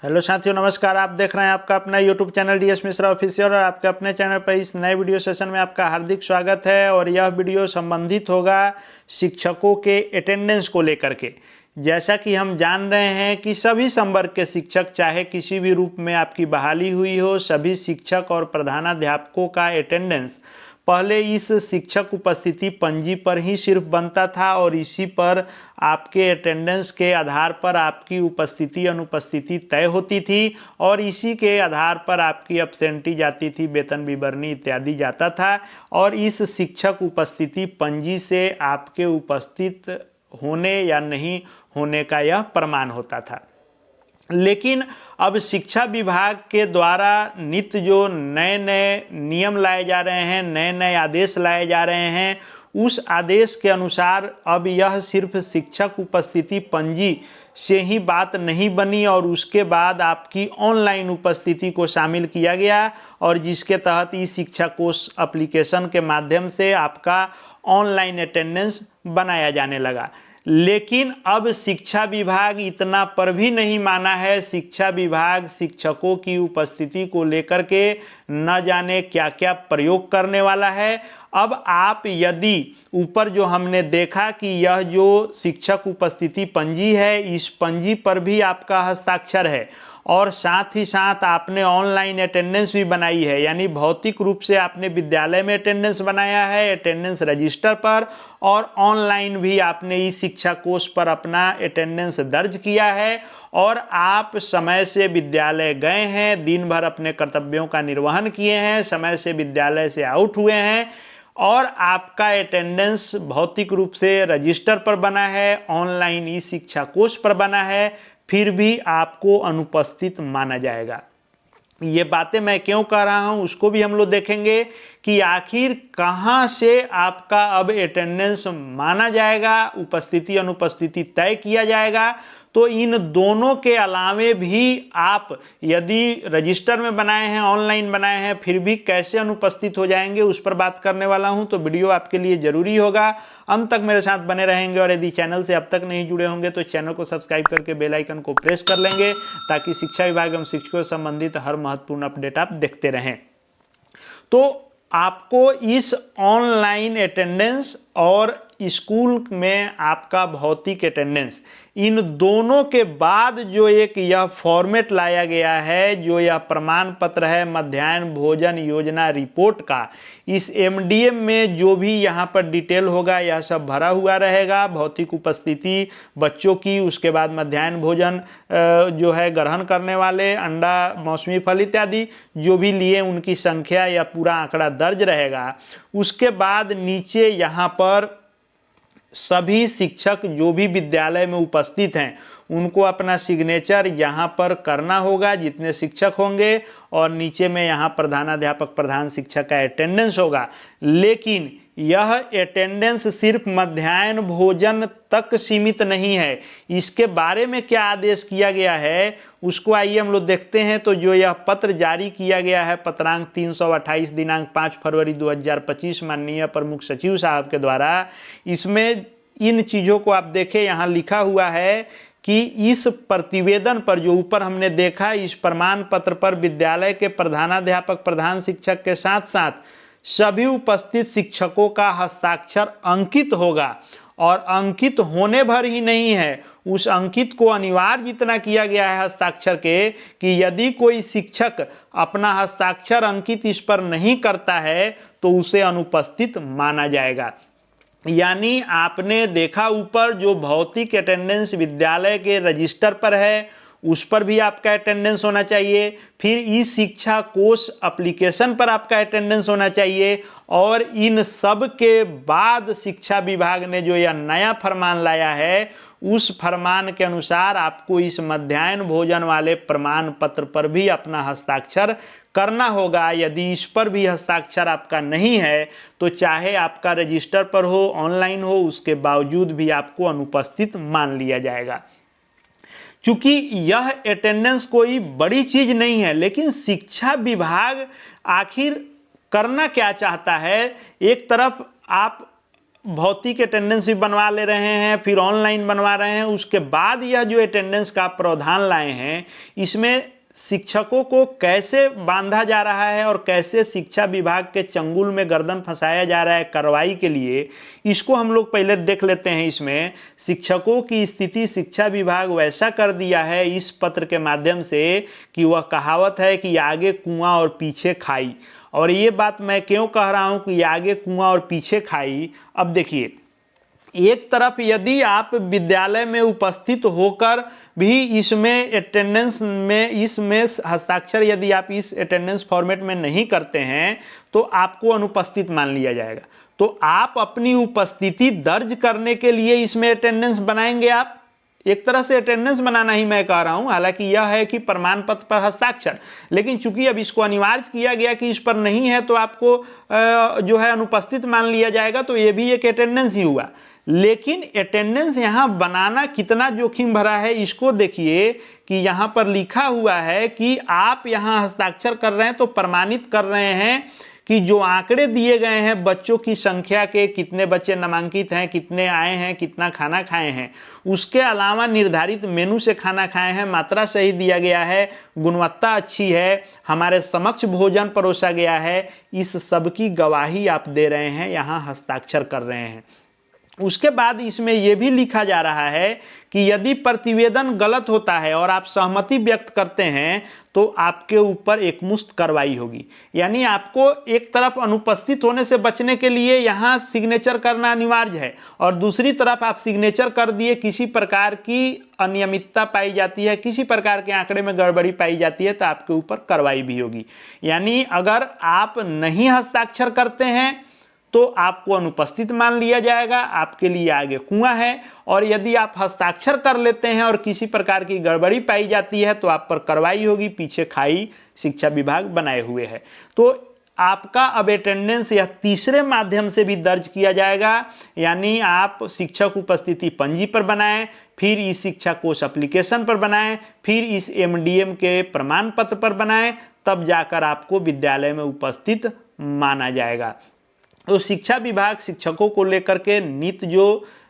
Hello साथियों, नमस्कार। आप देख रहे हैं आपका अपना YouTube channel DS Mishra official और आपके अपने चैनल पर इस नए वीडियो सेशन में आपका हार्दिक स्वागत है। और यह वीडियो संबंधित होगा शिक्षकों के अटेंडेंस को लेकर के। जैसा कि हम जान रहे हैं कि सभी संवर्ग के शिक्षक, चाहे किसी भी रूप में आपकी बहाली हुई हो, सभी शिक्षक और प्रधानाध्यापकों का अटेंडेंस पहले इस शिक्षक उपस्थिति पंजी पर ही सिर्फ बनता था और इसी पर आपके अटेंडेंस के आधार पर आपकी उपस्थिति अनुपस्थिति तय होती थी और इसी के आधार पर आपकी एब्सेंटी जाती थी, वेतन विवरणी इत्यादि जाता था। और इस शिक्षक उपस्थिति पंजी से आपके उपस्थित होने या नहीं होने का यह प्रमाण होता था। लेकिन अब शिक्षा विभाग के द्वारा नित्य जो नए नए नियम लाए जा रहे हैं, नए नए आदेश लाए जा रहे हैं, उस आदेश के अनुसार अब यह सिर्फ शिक्षक उपस्थिति पंजी से ही बात नहीं बनी और उसके बाद आपकी ऑनलाइन उपस्थिति को शामिल किया गया और जिसके तहत ई शिक्षा कोष एप्लीकेशन के माध्यम से आपका ऑनलाइन अटेंडेंस बनाया जाने लगा। लेकिन अब शिक्षा विभाग इतना पर भी नहीं माना है। शिक्षा विभाग शिक्षकों की उपस्थिति को लेकर के न जाने क्या क्या प्रयोग करने वाला है। अब आप यदि ऊपर जो हमने देखा कि यह जो शिक्षक उपस्थिति पंजी है, इस पंजी पर भी आपका हस्ताक्षर है और साथ ही साथ आपने ऑनलाइन अटेंडेंस भी बनाई है, यानी भौतिक रूप से आपने विद्यालय में अटेंडेंस बनाया है अटेंडेंस रजिस्टर पर, और ऑनलाइन भी आपने इस शिक्षा कोष पर अपना अटेंडेंस दर्ज किया है और आप समय से विद्यालय गए हैं, दिन भर अपने कर्तव्यों का निर्वहन किए हैं, समय से विद्यालय से आउट हुए हैं और आपका अटेंडेंस भौतिक रूप से रजिस्टर पर बना है, ऑनलाइन ई शिक्षा कोष पर बना है, फिर भी आपको अनुपस्थित माना जाएगा। ये बातें मैं क्यों कह रहा हूं उसको भी हम लोग देखेंगे कि आखिर कहां से आपका अब अटेंडेंस माना जाएगा, उपस्थिति अनुपस्थिति तय किया जाएगा। तो इन दोनों के अलावे भी आप यदि रजिस्टर में बनाए हैं, ऑनलाइन बनाए हैं, फिर भी कैसे अनुपस्थित हो जाएंगे उस पर बात करने वाला हूं। तो वीडियो आपके लिए जरूरी होगा, अंत तक मेरे साथ बने रहेंगे और यदि चैनल से अब तक नहीं जुड़े होंगे तो चैनल को सब्सक्राइब करके बेल आइकन को प्रेस कर लेंगे ताकि शिक्षा विभाग एवं शिक्षकों से संबंधित हर महत्वपूर्ण अपडेट आप देखते रहें। तो आपको इस ऑनलाइन अटेंडेंस और स्कूल में आपका भौतिक अटेंडेंस, इन दोनों के बाद जो एक यह फॉर्मेट लाया गया है, जो यह प्रमाण पत्र है मध्याह्न भोजन योजना रिपोर्ट का, इस एमडीएम में जो भी यहाँ पर डिटेल होगा यह सब भरा हुआ रहेगा। भौतिक उपस्थिति बच्चों की, उसके बाद मध्याह्न भोजन जो है ग्रहण करने वाले, अंडा मौसमी फल इत्यादि जो भी लिए उनकी संख्या या पूरा आंकड़ा दर्ज रहेगा। उसके बाद नीचे यहाँ पर सभी शिक्षक जो भी विद्यालय में उपस्थित हैं उनको अपना सिग्नेचर यहाँ पर करना होगा, जितने शिक्षक होंगे, और नीचे में यहाँ प्रधानाध्यापक प्रधान शिक्षक का अटेंडेंस होगा। लेकिन यह अटेंडेंस सिर्फ मध्याह्न भोजन तक सीमित नहीं है। इसके बारे में क्या आदेश किया गया है उसको आइए हम लोग देखते हैं। तो जो यह पत्र जारी किया गया है पत्रांक 328 दिनांक 5 फरवरी 2025 माननीय प्रमुख सचिव साहब के द्वारा, इसमें इन चीज़ों को आप देखें। यहाँ लिखा हुआ है कि इस प्रतिवेदन पर जो ऊपर हमने देखा, इस प्रमाण पत्र पर विद्यालय के प्रधानाध्यापक प्रधान शिक्षक के साथ साथ सभी उपस्थित शिक्षकों का हस्ताक्षर अंकित होगा। और अंकित होने भर ही नहीं है, उस अंकित को अनिवार्य इतना किया गया है हस्ताक्षर के कि यदि कोई शिक्षक अपना हस्ताक्षर अंकित इस पर नहीं करता है तो उसे अनुपस्थित माना जाएगा। यानी आपने देखा ऊपर जो भौतिक अटेंडेंस विद्यालय के रजिस्टर पर है उस पर भी आपका अटेंडेंस होना चाहिए, फिर ई शिक्षा कोष एप्लीकेशन पर आपका अटेंडेंस होना चाहिए, और इन सब के बाद शिक्षा विभाग ने जो यह नया फरमान लाया है उस फरमान के अनुसार आपको इस मध्याह्न भोजन वाले प्रमाण पत्र पर भी अपना हस्ताक्षर करना होगा। यदि इस पर भी हस्ताक्षर आपका नहीं है तो चाहे आपका रजिस्टर पर हो, ऑनलाइन हो, उसके बावजूद भी आपको अनुपस्थित मान लिया जाएगा। चूंकि यह अटेंडेंस कोई बड़ी चीज नहीं है, लेकिन शिक्षा विभाग आखिर करना क्या चाहता है। एक तरफ आप भौतिक अटेंडेंस भी बनवा ले रहे हैं, फिर ऑनलाइन बनवा रहे हैं। उसके बाद यह जो अटेंडेंस का प्रावधान लाए हैं, इसमें शिक्षकों को कैसे बांधा जा रहा है और कैसे शिक्षा विभाग के चंगुल में गर्दन फंसाया जा रहा है कार्रवाई के लिए, इसको हम लोग पहले देख लेते हैं। इसमें शिक्षकों की स्थिति शिक्षा विभाग वैसा कर दिया है इस पत्र के माध्यम से कि वह कहावत है कि आगे कुआं और पीछे खाई। और ये बात मैं क्यों कह रहा हूं कि आगे कुआं और पीछे खाई? अब देखिए, एक तरफ यदि आप विद्यालय में उपस्थित होकर भी इसमें अटेंडेंस में इसमें हस्ताक्षर यदि आप इस अटेंडेंस फॉर्मेट में नहीं करते हैं तो आपको अनुपस्थित मान लिया जाएगा। तो आप अपनी उपस्थिति दर्ज करने के लिए इसमें अटेंडेंस बनाएंगे। आप एक तरह से अटेंडेंस बनाना ही मैं कह रहा हूं, हालांकि यह है कि प्रमाण पत्र पर हस्ताक्षर, लेकिन चूंकि अब इसको अनिवार्य किया गया कि इस पर नहीं है तो आपको जो है अनुपस्थित मान लिया जाएगा, तो ये भी एक अटेंडेंस ही हुआ। लेकिन अटेंडेंस यहाँ बनाना कितना जोखिम भरा है, इसको देखिए कि यहाँ पर लिखा हुआ है कि आप यहाँ हस्ताक्षर कर रहे हैं तो प्रमाणित कर रहे हैं कि जो आंकड़े दिए गए हैं बच्चों की संख्या के, कितने बच्चे नामांकित हैं, कितने आए हैं, कितना खाना खाए हैं, उसके अलावा निर्धारित मेनू से खाना खाए हैं, मात्रा सही दिया गया है, गुणवत्ता अच्छी है, हमारे समक्ष भोजन परोसा गया है, इस सब की गवाही आप दे रहे हैं, यहाँ हस्ताक्षर कर रहे हैं। उसके बाद इसमें यह भी लिखा जा रहा है कि यदि प्रतिवेदन गलत होता है और आप सहमति व्यक्त करते हैं तो आपके ऊपर एकमुश्त कार्रवाई होगी। यानी आपको एक तरफ अनुपस्थित होने से बचने के लिए यहाँ सिग्नेचर करना अनिवार्य है, और दूसरी तरफ आप सिग्नेचर कर दिए, किसी प्रकार की अनियमितता पाई जाती है, किसी प्रकार के आंकड़े में गड़बड़ी पाई जाती है तो आपके ऊपर कार्रवाई भी होगी। यानी अगर आप नहीं हस्ताक्षर करते हैं तो आपको अनुपस्थित मान लिया जाएगा, आपके लिए आगे कुआं है, और यदि आप हस्ताक्षर कर लेते हैं और किसी प्रकार की गड़बड़ी पाई जाती है तो आप पर कार्रवाई होगी, पीछे खाई शिक्षा विभाग बनाए हुए है। तो आपका अब अटेंडेंस यह तीसरे माध्यम से भी दर्ज किया जाएगा। यानी आप शिक्षक उपस्थिति पंजी पर बनाएं, फिर इस शिक्षा कोष एप्लीकेशन पर बनाएं, फिर इस MDM के प्रमाण पत्र पर बनाएं, तब जाकर आपको विद्यालय में उपस्थित माना जाएगा। तो शिक्षा विभाग शिक्षकों को लेकर के नित जो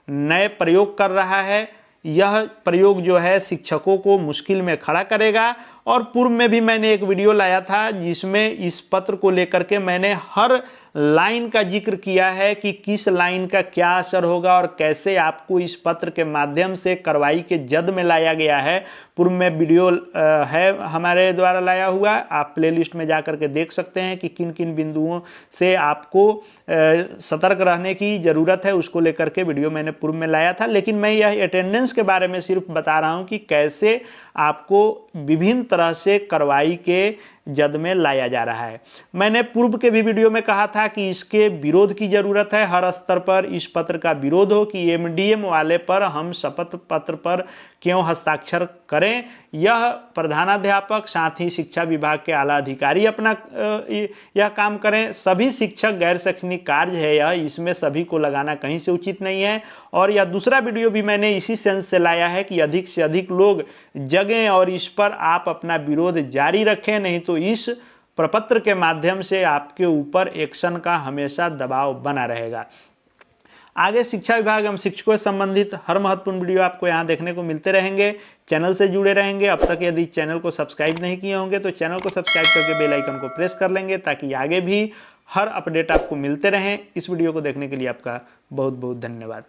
नए प्रयोग कर रहा है, यह प्रयोग जो है शिक्षकों को मुश्किल में खड़ा करेगा। और पूर्व में भी मैंने एक वीडियो लाया था जिसमें इस पत्र को लेकर के मैंने हर लाइन का जिक्र किया है कि किस लाइन का क्या असर होगा और कैसे आपको इस पत्र के माध्यम से कार्रवाई के जद में लाया गया है। पूर्व में वीडियो है हमारे द्वारा लाया हुआ, आप प्लेलिस्ट में जाकर के देख सकते हैं कि किन किन बिंदुओं से आपको सतर्क रहने की ज़रूरत है, उसको लेकर के वीडियो मैंने पूर्व में लाया था। लेकिन मैं यह अटेंडेंस के बारे में सिर्फ बता रहा हूँ कि कैसे आपको विभिन्न तरह से कार्रवाई के जद में लाया जा रहा है। मैंने पूर्व के भी वीडियो में कहा था कि इसके विरोध की जरूरत है, हर स्तर पर इस पत्र का विरोध हो कि MDM वाले पर हम शपथ पत्र पर क्यों हस्ताक्षर करें। यह प्रधानाध्यापक साथ ही शिक्षा विभाग के आला अधिकारी अपना यह काम करें। सभी शिक्षक गैर शैक्षणिक कार्य है यह, इसमें सभी को लगाना कहीं से उचित नहीं है। और यह दूसरा वीडियो भी मैंने इसी सेंस से लाया है कि अधिक से अधिक लोग जगें और इस पर आप अपना विरोध जारी रखें, नहीं तो इस प्रपत्र के माध्यम से आपके ऊपर एक्शन का हमेशा दबाव बना रहेगा। आगे शिक्षा विभाग एवं शिक्षकों से संबंधित हर महत्वपूर्ण वीडियो आपको यहाँ देखने को मिलते रहेंगे। चैनल से जुड़े रहेंगे। अब तक यदि चैनल को सब्सक्राइब नहीं किए होंगे तो चैनल को सब्सक्राइब करके बेल आइकन को प्रेस कर लेंगे ताकि आगे भी हर अपडेट आपको मिलते रहें। इस वीडियो को देखने के लिए आपका बहुत बहुत धन्यवाद।